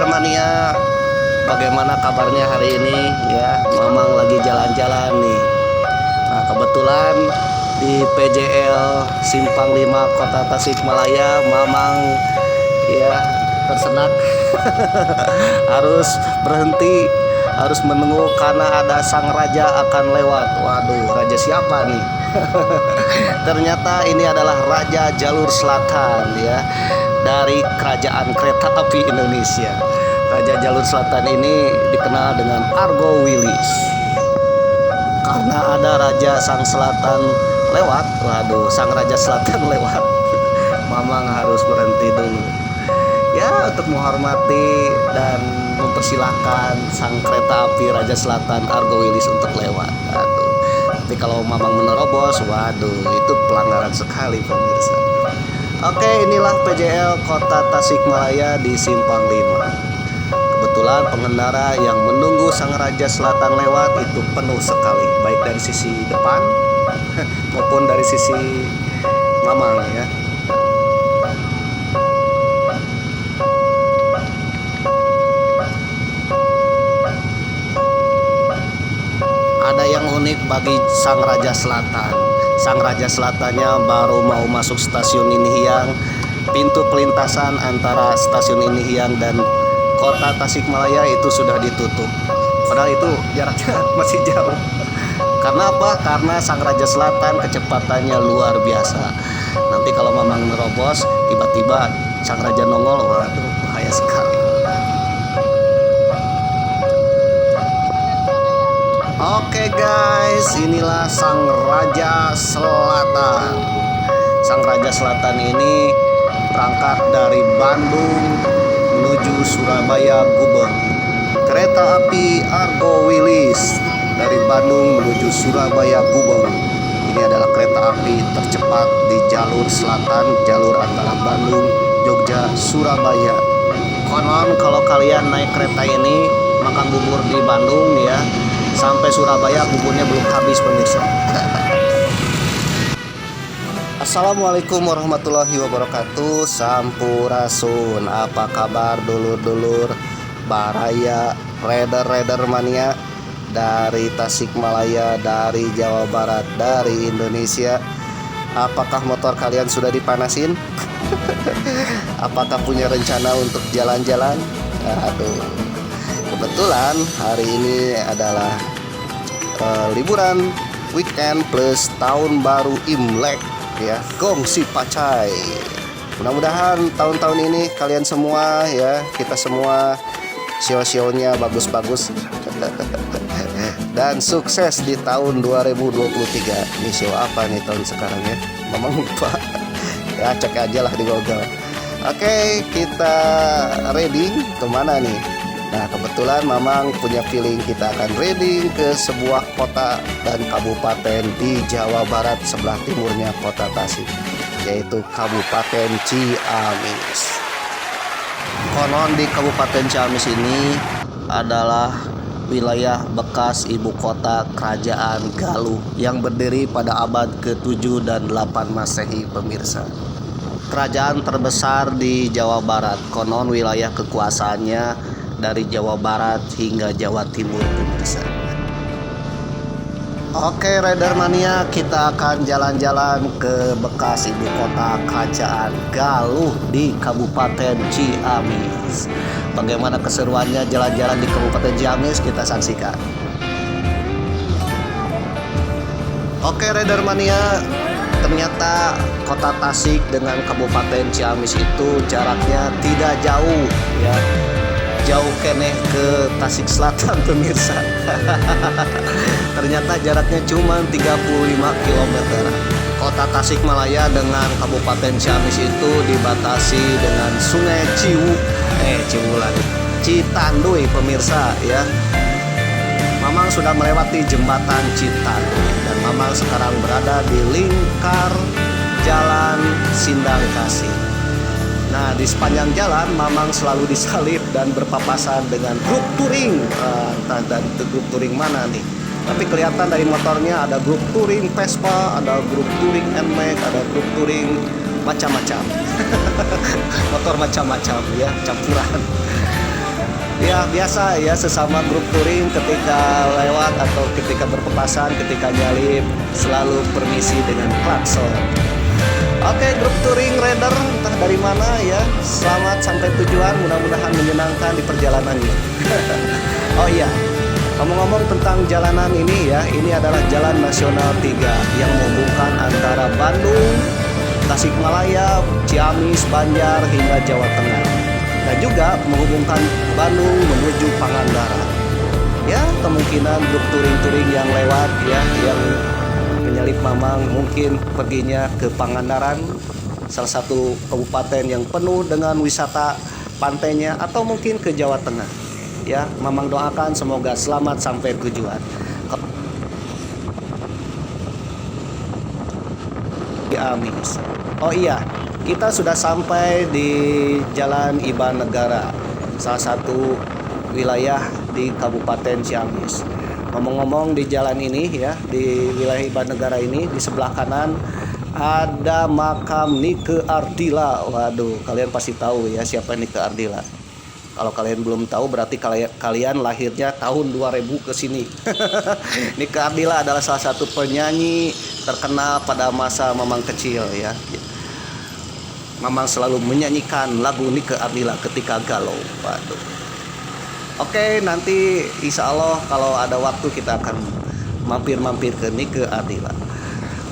Mania, bagaimana kabarnya hari ini ya? Mamang lagi jalan-jalan nih. Nah, kebetulan di PJL Simpang 5 Kota Tasikmalaya, Mamang ya tersenak harus berhenti, harus menunggu karena ada sang raja akan lewat. Waduh, raja siapa nih? Ternyata ini adalah Raja Jalur Selatan ya, dari Kerajaan Kereta Api Indonesia. Raja Jalur Selatan ini dikenal dengan Argo Wilis. Karena ada Raja Sang Selatan lewat, waduh, Sang Raja Selatan lewat, Mamang harus berhenti dulu ya untuk menghormati dan mempersilahkan Sang Kereta Api Raja Selatan Argo Wilis untuk lewat. Aduh. Tapi kalau Mamang menerobos, waduh, itu pelanggaran sekali pemirsa. Oke, inilah PJL Kota Tasikmalaya di Simpang 5. Kebetulan pengendara yang menunggu Sang Raja Selatan lewat itu penuh sekali, baik dari sisi depan maupun dari sisi Mamang ya. Ada yang unik bagi Sang Raja Selatan. Sang Raja Selatannya baru mau masuk stasiun Inihiang, pintu pelintasan antara stasiun Inihiang dan Kota Tasikmalaya itu sudah ditutup. Padahal itu jaraknya masih jauh. Karena apa? Karena Sang Raja Selatan kecepatannya luar biasa. Nanti kalau Mamang nerobos, tiba-tiba Sang Raja nongol, waduh, bahaya sekali. Oke guys, inilah Sang Raja Selatan. Sang Raja Selatan ini berangkat dari Bandung menuju Surabaya Gubeng. Kereta api Argo Wilis dari Bandung menuju Surabaya Gubeng. Ini adalah kereta api tercepat di jalur selatan, jalur antara Bandung, Jogja, Surabaya. Konon kalau kalian naik kereta ini makan bubur di Bandung ya, sampai Surabaya buburnya belum habis pemirsa. Assalamualaikum warahmatullahi wabarakatuh. Sampurasun. Apa kabar dulur-dulur Baraya, Raider Mania dari Tasikmalaya, dari Jawa Barat, dari Indonesia? Apakah motor kalian sudah dipanasin? Apakah punya rencana untuk jalan-jalan? Aduh, kebetulan hari ini adalah liburan weekend plus tahun baru Imlek ya, gongsi pacai. Mudah-mudahan tahun-tahun ini kalian semua ya, kita semua sio-sionya bagus-bagus dan sukses di tahun 2023. Ini sio apa nih tahun sekarang ya? Mamang lupa. Ya cek aja lah di Google. Oke, kita ready kemana nih? Nah, kebetulan Mamang punya feeling kita akan reading ke sebuah kota dan kabupaten di Jawa Barat sebelah timurnya kota Tasik, yaitu Kabupaten Ciamis. Konon di Kabupaten Ciamis ini adalah wilayah bekas ibu kota Kerajaan Galuh yang berdiri pada abad ke-7 dan 8 Masehi pemirsa. Kerajaan terbesar di Jawa Barat, konon wilayah kekuasaannya dari Jawa Barat hingga Jawa Timur pemirsa. Oke Raider Mania, kita akan jalan-jalan ke bekas ibu kota Kerajaan Galuh di Kabupaten Ciamis. Bagaimana keseruannya jalan-jalan di Kabupaten Ciamis, kita saksikan. Oke Raider Mania, ternyata kota Tasik dengan Kabupaten Ciamis itu jaraknya tidak jauh ya. Jauh keneh ke Tasik Selatan pemirsa. Ternyata jaraknya cuma 35 km. Kota Tasikmalaya dengan Kabupaten Ciamis itu dibatasi dengan Sungai Citanduy pemirsa ya. Mamang sudah melewati jembatan Citanduy dan Mamang sekarang berada di lingkar Jalan Sindang Kasih. Nah, di sepanjang jalan Mamang selalu disalip dan berpapasan dengan grup touring. Entah dan grup touring mana nih. Tapi kelihatan dari motornya ada grup touring Vespa, ada grup touring NMAX, ada grup touring macam-macam. Motor macam-macam ya, campuran. Ya biasa ya, sesama grup touring ketika lewat atau ketika berpapasan, ketika nyalip selalu permisi dengan klakson. Oke, grup touring rider entah dari mana ya, selamat sampai tujuan, mudah-mudahan menyenangkan di perjalanannya. Oh iya, ngomong-ngomong tentang jalanan ini ya, ini adalah Jalan Nasional 3 yang menghubungkan antara Bandung, Tasikmalaya, Ciamis, Banjar hingga Jawa Tengah, dan juga menghubungkan Bandung menuju Pangandaran. Ya, kemungkinan grup touring-touring yang lewat ya, yang menyalip Mamang mungkin perginya ke Pangandaran, salah satu kabupaten yang penuh dengan wisata pantainya, atau mungkin ke Jawa Tengah. Ya, Mamang doakan semoga selamat sampai tujuan. Amis. Oh iya, kita sudah sampai di Jalan Iban Negara, salah satu wilayah di Kabupaten Ciamis. Ngomong-ngomong di jalan ini ya, di wilayah Iban Negara ini, di sebelah kanan ada makam Nike Ardila. Waduh, kalian pasti tahu ya siapa Nike Ardila. Kalau kalian belum tahu berarti kalian lahirnya tahun 2000 ke sini. Nike Ardila adalah salah satu penyanyi terkenal pada masa Mamang kecil ya. Mamang selalu menyanyikan lagu Nike Ardila ketika galau. Waduh. Oke, nanti insya Allah kalau ada waktu kita akan mampir-mampir ke Nike Ardila.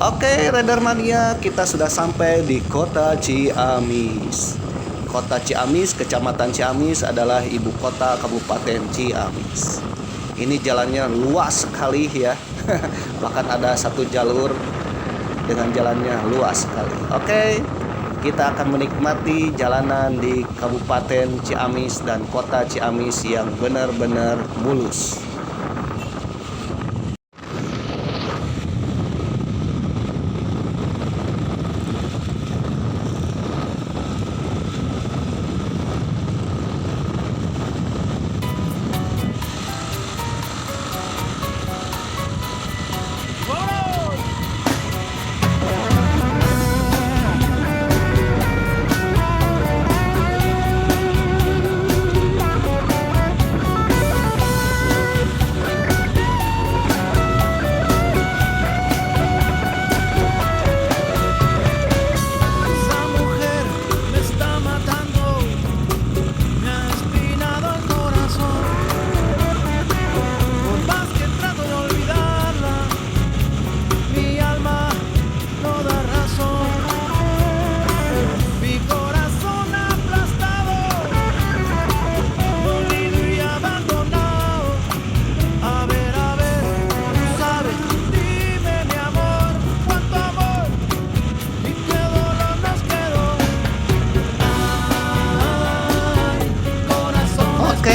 Oke, Rider Mania, kita sudah sampai di kota Ciamis. Kota Ciamis, Kecamatan Ciamis adalah ibu kota Kabupaten Ciamis. Ini jalannya luas sekali ya. Bahkan ada satu jalur dengan jalannya luas sekali. Oke, kita akan menikmati jalanan di Kabupaten Ciamis dan kota Ciamis yang benar-benar mulus.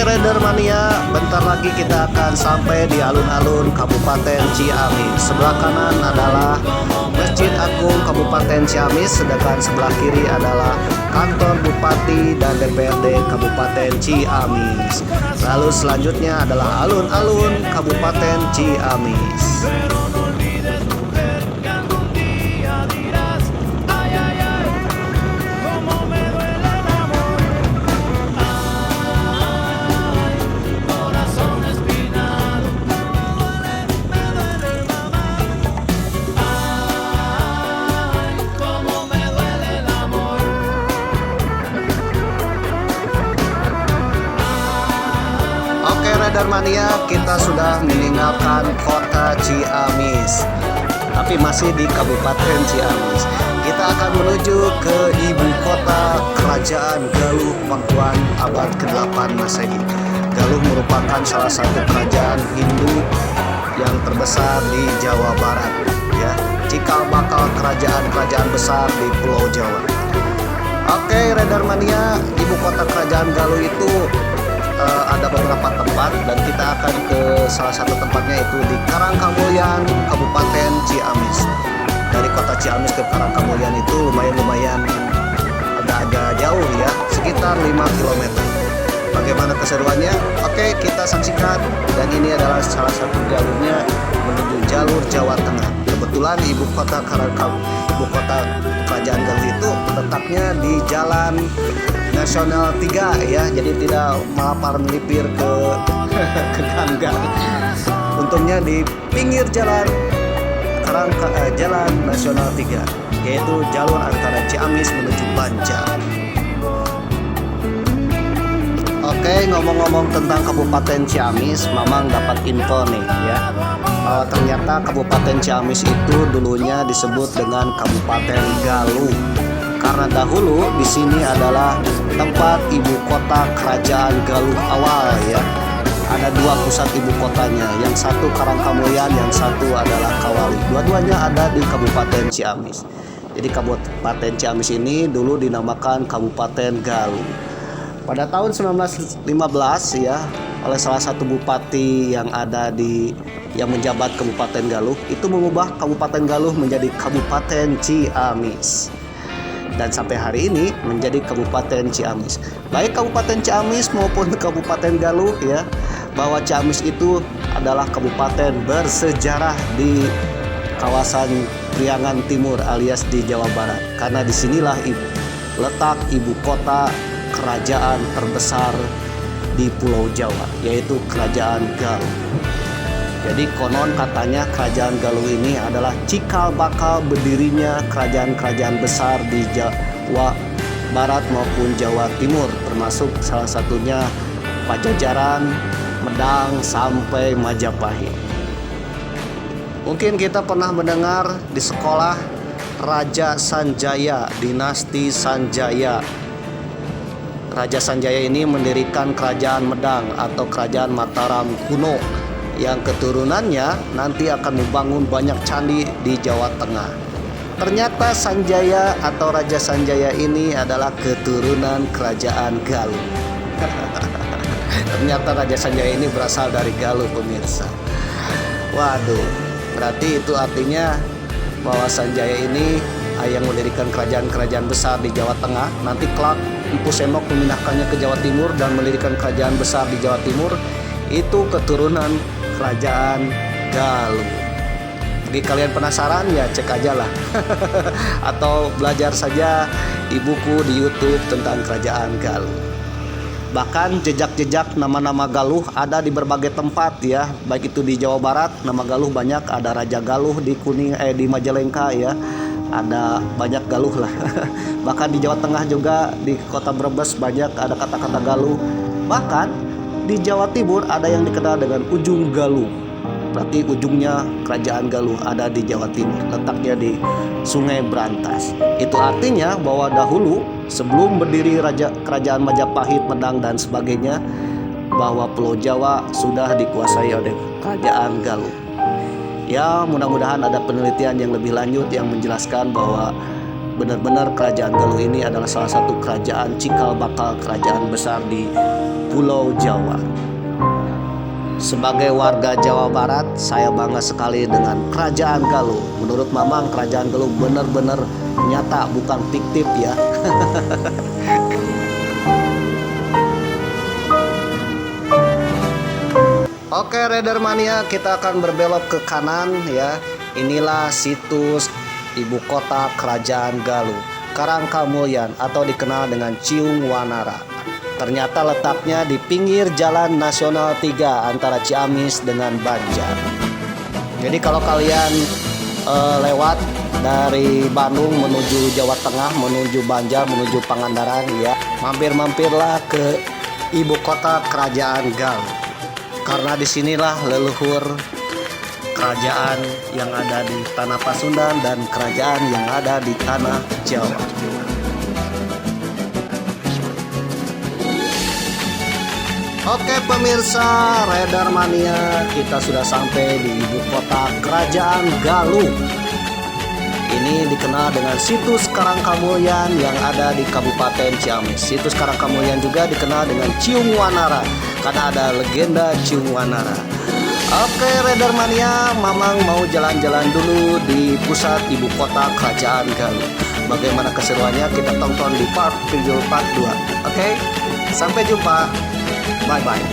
Rider Mania, bentar lagi kita akan sampai di alun-alun Kabupaten Ciamis. Sebelah kanan adalah Masjid Agung Kabupaten Ciamis, sedangkan sebelah kiri adalah kantor Bupati dan DPRD Kabupaten Ciamis. Lalu selanjutnya adalah alun-alun Kabupaten Ciamis. Rider Mania, kita sudah meninggalkan kota Ciamis, tapi masih di Kabupaten Ciamis. Kita akan menuju ke ibu kota Kerajaan Galuh Pakuan abad ke-8 Masehi. Galuh merupakan salah satu kerajaan Hindu yang terbesar di Jawa Barat ya, cikal bakal kerajaan-kerajaan besar di Pulau Jawa. Oke, Rider Mania, ibu kota Kerajaan Galuh itu ada beberapa tempat, dan kita akan ke salah satu tempatnya itu di Karangkamulyan, Kabupaten Ciamis. Dari kota Ciamis ke Karangkamulyan itu lumayan agak-agak jauh ya, sekitar 5 km. Bagaimana keseruannya? Oke, kita saksikan. Dan ini adalah salah satu jalurnya menuju jalur Jawa Tengah. Kebetulan ibu kota Kerajaan Galuh itu letaknya di Jalan Nasional 3 ya, jadi tidak melapar melipir ke ke ganggang. Untungnya di pinggir jalan Jalan Nasional 3, yaitu jalur antara Ciamis menuju Banjar. Oke, ngomong-ngomong tentang Kabupaten Ciamis, Mamang dapat info nih ya, bahwa ternyata Kabupaten Ciamis itu dulunya disebut dengan Kabupaten Galuh. Karena dahulu di sini adalah tempat ibu kota kerajaan Galuh awal ya. Ada dua pusat ibu kotanya, yang satu Karangkamulyan, yang satu adalah Kawali. Dua-duanya ada di Kabupaten Ciamis. Jadi Kabupaten Ciamis ini dulu dinamakan Kabupaten Galuh. Pada tahun 1915 ya, oleh salah satu bupati yang menjabat Kabupaten Galuh itu mengubah Kabupaten Galuh menjadi Kabupaten Ciamis. Dan sampai hari ini menjadi Kabupaten Ciamis. Baik Kabupaten Ciamis maupun Kabupaten Galuh ya, bahwa Ciamis itu adalah kabupaten bersejarah di kawasan Priangan Timur alias di Jawa Barat. Karena disinilah letak ibu kota kerajaan terbesar di Pulau Jawa, yaitu Kerajaan Galuh. Jadi konon katanya Kerajaan Galuh ini adalah cikal bakal berdirinya kerajaan-kerajaan besar di Jawa Barat maupun Jawa Timur, termasuk salah satunya Pajajaran, Medang, sampai Majapahit. Mungkin kita pernah mendengar di sekolah Raja Sanjaya, dinasti Sanjaya. Raja Sanjaya ini mendirikan kerajaan Medang atau kerajaan Mataram kuno, yang keturunannya nanti akan membangun banyak candi di Jawa Tengah. Ternyata Sanjaya atau Raja Sanjaya ini adalah keturunan kerajaan Galuh. Ternyata Raja Sanjaya ini berasal dari Galuh, pemirsa. Waduh, berarti itu artinya bahwa Sanjaya ini yang mendirikan kerajaan-kerajaan besar di Jawa Tengah. Nanti kelak Empu Senok memindahkannya ke Jawa Timur dan mendirikan kerajaan besar di Jawa Timur. Itu keturunan kerajaan Galuh. Bagi kalian penasaran ya cek aja lah atau belajar saja di buku di YouTube tentang kerajaan Galuh. Bahkan jejak-jejak nama-nama Galuh ada di berbagai tempat ya, baik itu di Jawa Barat nama Galuh banyak, ada Raja Galuh di di Majalengka ya, ada banyak Galuh lah. Bahkan di Jawa Tengah juga di kota Brebes banyak ada kata-kata Galuh. Bahkan di Jawa Timur ada yang dikenal dengan Ujung Galuh. Berarti ujungnya kerajaan Galuh ada di Jawa Timur, letaknya di Sungai Brantas. Itu artinya bahwa dahulu sebelum berdiri kerajaan Majapahit, Medang dan sebagainya, bahwa Pulau Jawa sudah dikuasai oleh kerajaan Galuh. Ya, mudah-mudahan ada penelitian yang lebih lanjut yang menjelaskan bahwa benar-benar kerajaan Galuh ini adalah salah satu kerajaan cikal bakal kerajaan besar di Pulau Jawa. Sebagai warga Jawa Barat, saya bangga sekali dengan kerajaan Galuh. Menurut Mamang, kerajaan Galuh benar-benar nyata, bukan fiktif ya. Oke, Raider Mania, kita akan berbelok ke kanan ya. Inilah situs ibu kota kerajaan Galuh, Karangkamulyan atau dikenal dengan Ciung Wanara. Ternyata letaknya di pinggir Jalan Nasional 3 antara Ciamis dengan Banjar. Jadi kalau kalian lewat dari Bandung menuju Jawa Tengah, menuju Banjar, menuju Pangandaran ya, mampir-mampirlah ke ibu kota kerajaan Galuh. Karena disinilah leluhur kerajaan yang ada di tanah Pasundan dan kerajaan yang ada di tanah Jawa. Oke pemirsa Raider Mania, kita sudah sampai di ibu kota kerajaan Galuh. Ini dikenal dengan situs Karangkamulyan yang ada di Kabupaten Ciamis. Situs Karangkamulyan juga dikenal dengan Ciung Wanara karena ada legenda Ciung Wanara. Oke Raider Mania, Mamang mau jalan-jalan dulu di pusat ibu kota kerajaan Galuh. Bagaimana keseruannya kita tonton di video part 2. Oke, sampai jumpa. Bye-bye.